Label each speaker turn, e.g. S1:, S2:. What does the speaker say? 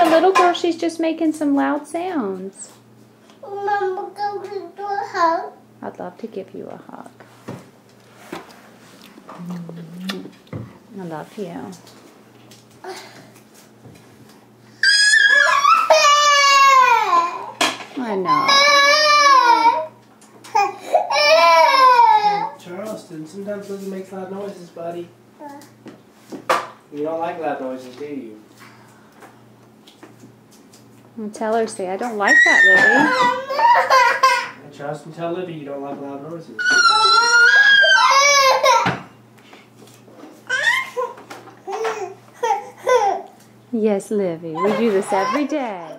S1: a little girl. She's just making some loud sounds.
S2: Mama, go to the hug.
S1: I'd love to give you a hug. I love you. I know.
S3: Charleston, sometimes Lizzie makes loud noises, buddy. You don't like loud noises, do you?
S1: Well, tell her, say, I don't like that, Libby.
S3: And Charleston, tell Libby you don't like loud noises.
S1: Yes, Livy, we do this every day.